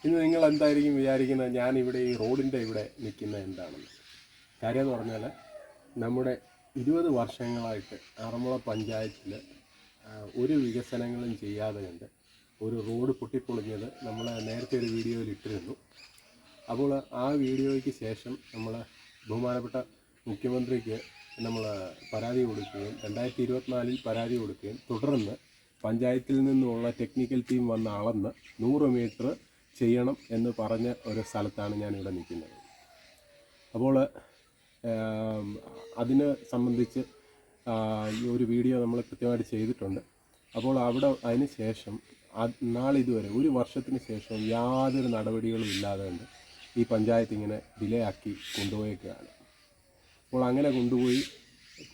ഇന്ന് നിങ്ങൾ എന്തായിരിക്കും വിചാരിക്കുന്നത് ഞാനിവിടെ ഈ റോഡിൻ്റെ ഇവിടെ നിൽക്കുന്നത് എന്താണെന്ന്. കാര്യം എന്ന് പറഞ്ഞാൽ നമ്മുടെ 20 വർഷങ്ങളായിട്ട് ആറന്മുള പഞ്ചായത്തിൽ ഒരു വികസനങ്ങളും ചെയ്യാതെ കണ്ട് ഒരു റോഡ് പൊട്ടിപ്പൊളിഞ്ഞത് നമ്മൾ നേരത്തെ ഒരു വീഡിയോയിൽ ഇട്ടിരുന്നു. അപ്പോൾ ആ വീഡിയോയ്ക്ക് ശേഷം നമ്മൾ ബഹുമാനപ്പെട്ട മുഖ്യമന്ത്രിക്ക് നമ്മൾ പരാതി കൊടുക്കുകയും 2024 പരാതി കൊടുക്കുകയും തുടർന്ന് പഞ്ചായത്തിൽ നിന്നുള്ള ടെക്നിക്കൽ ടീം വന്ന് അളന്ന് 100 മീറ്റർ ചെയ്യണം എന്ന് പറഞ്ഞ ഒരു സ്ഥലത്താണ് ഞാനിവിടെ നിൽക്കുന്നത്. അപ്പോൾ അതിന് സംബന്ധിച്ച് ഈ ഒരു വീഡിയോ നമ്മൾ കൃത്യമായിട്ട് ചെയ്തിട്ടുണ്ട്. അപ്പോൾ അവിടെ അതിന് ശേഷം നാളിതുവരെ ഒരു വർഷത്തിന് ശേഷം യാതൊരു നടപടികളും ഇല്ലാതെ കൊണ്ട് ഈ പഞ്ചായത്ത് ഇങ്ങനെ ഡിലേ ആക്കി കൊണ്ടുപോയേക്കുകയാണ്. അപ്പോൾ അങ്ങനെ കൊണ്ടുപോയി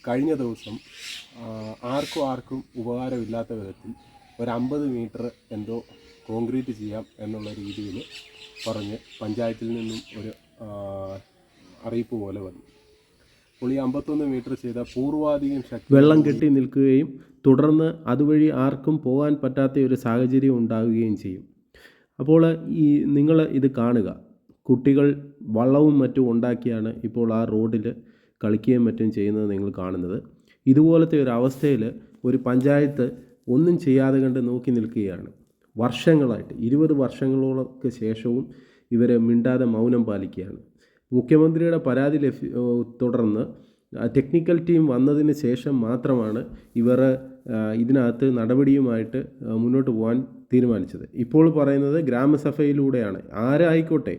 കഴിഞ്ഞ ദിവസം ആർക്കും ഉപകാരമില്ലാത്ത വിധത്തിൽ ഒരു 50 മീറ്റർ എന്തോ കോൺക്രീറ്റ് ചെയ്യാം എന്നുള്ള രീതിയിൽ പറഞ്ഞ് പഞ്ചായത്തിൽ നിന്നും ഒരു അറിയിപ്പ് പോലെ വന്നു. അപ്പോൾ ഈ 51 മീറ്റർ ചെയ്ത പൂർവാധികം ശക്തി വെള്ളം കെട്ടി നിൽക്കുകയും തുടർന്ന് അതുവഴി ആർക്കും പോകാൻ പറ്റാത്ത ഒരു സാഹചര്യം ഉണ്ടാവുകയും ചെയ്യും. അപ്പോൾ നിങ്ങൾ ഇത് കാണുക. കുട്ടികൾ വള്ളവും മറ്റും ഉണ്ടാക്കിയാണ് ഇപ്പോൾ ആ റോഡിൽ കളിക്കുകയും മറ്റും ചെയ്യുന്നത് നിങ്ങൾ കാണുന്നത്. ഇതുപോലത്തെ ഒരു അവസ്ഥയിൽ ഒരു പഞ്ചായത്ത് ഒന്നും ചെയ്യാതെ കണ്ട് നോക്കി നിൽക്കുകയാണ്. വർഷങ്ങളായിട്ട് 20 വർഷങ്ങളോളൊക്കെ ശേഷവും ഇവർ മിണ്ടാതെ മൗനം പാലിക്കുകയാണ്. മുഖ്യമന്ത്രിയുടെ പരാതി തുടർന്ന് ടെക്നിക്കൽ ടീം വന്നതിന് ശേഷം മാത്രമാണ് ഇവർ ഇതിനകത്ത് നടപടിയുമായിട്ട് മുന്നോട്ട് പോകാൻ തീരുമാനിച്ചത്. ഇപ്പോൾ പറയുന്നത് ഗ്രാമസഭയിലൂടെയാണ്. ആരായിക്കോട്ടെ,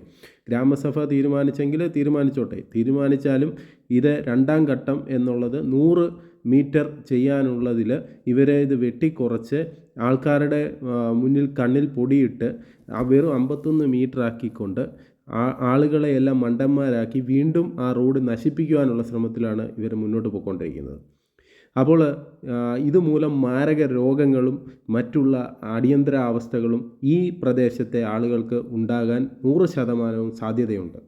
ഗ്രാമസഭ തീരുമാനിച്ചെങ്കിൽ തീരുമാനിച്ചോട്ടെ. തീരുമാനിച്ചാലും ഇത് 2ാം ഘട്ടം എന്നുള്ളത് 100 മീറ്റർ ചെയ്യാനുള്ളതിൽ ഇവരെ ഇത് വെട്ടിക്കുറച്ച് ആൾക്കാരുടെ മുന്നിൽ കണ്ണിൽ പൊടിയിട്ട് വെറും 51 മീറ്റർ ആക്കിക്കൊണ്ട് ആളുകളെയെല്ലാം മണ്ടന്മാരാക്കി വീണ്ടും ആ റോഡ് നശിപ്പിക്കുവാനുള്ള ശ്രമത്തിലാണ് ഇവർ മുന്നോട്ട് പോയിക്കൊണ്ടിരിക്കുന്നത്. അപ്പോൾ ഇതുമൂലം മാരക രോഗങ്ങളും മറ്റുള്ള അടിയന്തര അവസ്ഥകളും ഈ പ്രദേശത്തെ ആളുകൾക്ക് ഉണ്ടാകാൻ 100% സാധ്യതയുണ്ട്.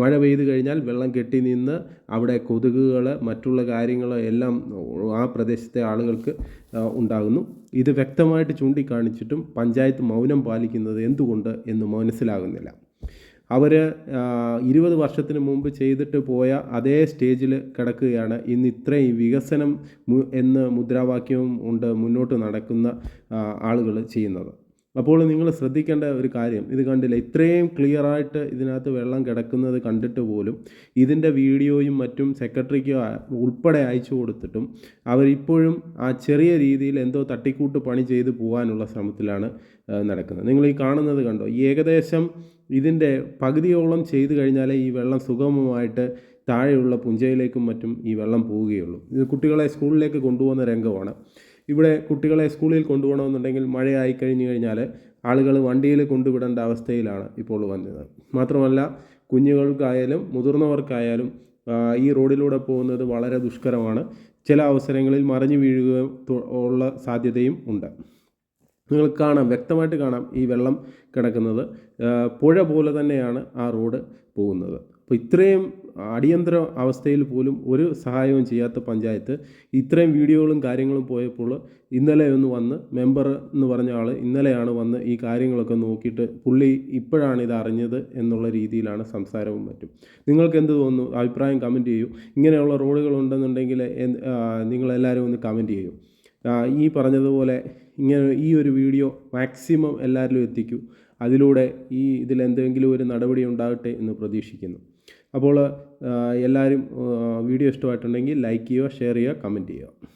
മഴ പെയ്തു കഴിഞ്ഞാൽ വെള്ളം കെട്ടി നിന്ന് അവിടെ കൊതുകുകൾ മറ്റുള്ള കാര്യങ്ങൾ എല്ലാം ആ പ്രദേശത്തെ ആളുകൾക്ക് ഉണ്ടാകുന്നു. ഇത് വ്യക്തമായിട്ട് ചൂണ്ടിക്കാണിച്ചിട്ടും പഞ്ചായത്ത് മൗനം പാലിക്കുന്നത് എന്തുകൊണ്ട് എന്ന് മനസ്സിലാകുന്നില്ല. അവർ 20 വർഷത്തിന് മുമ്പ് ചെയ്തിട്ട് പോയ അതേ സ്റ്റേജിൽ കിടക്കുകയാണ്. ഇന്ന് ഇത്രയും വികസനം എന്ന് മുദ്രാവാക്യവും ഉണ്ട് മുന്നോട്ട് നടക്കുന്ന ആളുകൾ ചെയ്യുന്നത്. അപ്പോൾ നിങ്ങൾ ശ്രദ്ധിക്കേണ്ട ഒരു കാര്യം, ഇത് കണ്ടില്ല, ഇത്രയും ക്ലിയറായിട്ട് ഇതിനകത്ത് വെള്ളം കിടക്കുന്നത് കണ്ടിട്ട് പോലും ഇതിൻ്റെ വീഡിയോയും മറ്റും സെക്രട്ടറിക്ക് ഉൾപ്പെടെ അയച്ചു കൊടുത്തിട്ടും അവരിപ്പോഴും ആ ചെറിയ രീതിയിൽ എന്തോ തട്ടിക്കൂട്ട് പണി ചെയ്ത് പോകാനുള്ള ശ്രമത്തിലാണ് നടക്കുന്നത്. നിങ്ങൾ ഈ കാണുന്നത് കണ്ടോ, ഏകദേശം ഇതിൻ്റെ പകുതിയോളം ചെയ്തു കഴിഞ്ഞാലേ ഈ വെള്ളം സുഗമമായിട്ട് താഴെയുള്ള പുഞ്ചയിലേക്കും മറ്റും ഈ വെള്ളം പോവുകയുള്ളൂ. ഇത് കുട്ടികളെ സ്കൂളിലേക്ക് കൊണ്ടുപോകുന്ന രംഗമാണ്. ഇവിടെ കുട്ടികളെ സ്കൂളിൽ കൊണ്ടുപോകണമെന്നുണ്ടെങ്കിൽ മഴയായി കഴിഞ്ഞു കഴിഞ്ഞാൽ ആളുകൾ വണ്ടിയിൽ കൊണ്ടുവിടേണ്ട അവസ്ഥയിലാണ് ഇപ്പോൾ വന്നത്. മാത്രമല്ല കുഞ്ഞുങ്ങൾക്കായാലും മുതിർന്നവർക്കായാലും ഈ റോഡിലൂടെ പോകുന്നത് വളരെ ദുഷ്കരമാണ്. ചില അവസരങ്ങളിൽ മറിഞ്ഞു വീഴുക ഉള്ള സാധ്യതയും ഉണ്ട്. നിങ്ങൾ കാണാം, വ്യക്തമായിട്ട് കാണാം ഈ വെള്ളം കിടക്കുന്നത്. പുഴ പോലെ തന്നെയാണ് ആ റോഡ് പോകുന്നത്. അപ്പോൾ ഇത്രയും അടിയന്തര അവസ്ഥയിൽ പോലും ഒരു സഹായവും ചെയ്യാത്ത പഞ്ചായത്ത് ഇത്രയും വീഡിയോകളും കാര്യങ്ങളും പോയപ്പോൾ ഇന്നലെ ഒന്ന് വന്ന് മെമ്പർ എന്ന് പറഞ്ഞ ആൾ ഇന്നലെയാണ് വന്ന് ഈ കാര്യങ്ങളൊക്കെ നോക്കിയിട്ട് പുള്ളി ഇപ്പോഴാണ് ഇത് അറിഞ്ഞത് എന്നുള്ള രീതിയിലാണ് സംസാരവും മറ്റും. നിങ്ങൾക്ക് എന്ത് തോന്നുന്നു? അഭിപ്രായം കമൻറ്റ് ചെയ്യൂ. ഇങ്ങനെയുള്ള റോഡുകളുണ്ടെന്നുണ്ടെങ്കിൽ നിങ്ങളെല്ലാവരും ഒന്ന് കമൻറ്റ് ചെയ്യൂ. ഈ പറഞ്ഞതുപോലെ ഇങ്ങനെ ഈ ഒരു വീഡിയോ മാക്സിമം എല്ലാവരിലും എത്തിക്കൂ. അതിലൂടെ ഇതിലെന്തെങ്കിലും ഒരു നടപടി ഉണ്ടാകട്ടെ എന്ന് പ്രതീക്ഷിക്കുന്നു. അപ്പോൾ എല്ലാവരും വീഡിയോ ഇഷ്ടമായിട്ടുണ്ടെങ്കിൽ ലൈക്ക് ചെയ്യുക, ഷെയർ ചെയ്യുക, കമൻറ്റ് ചെയ്യുക.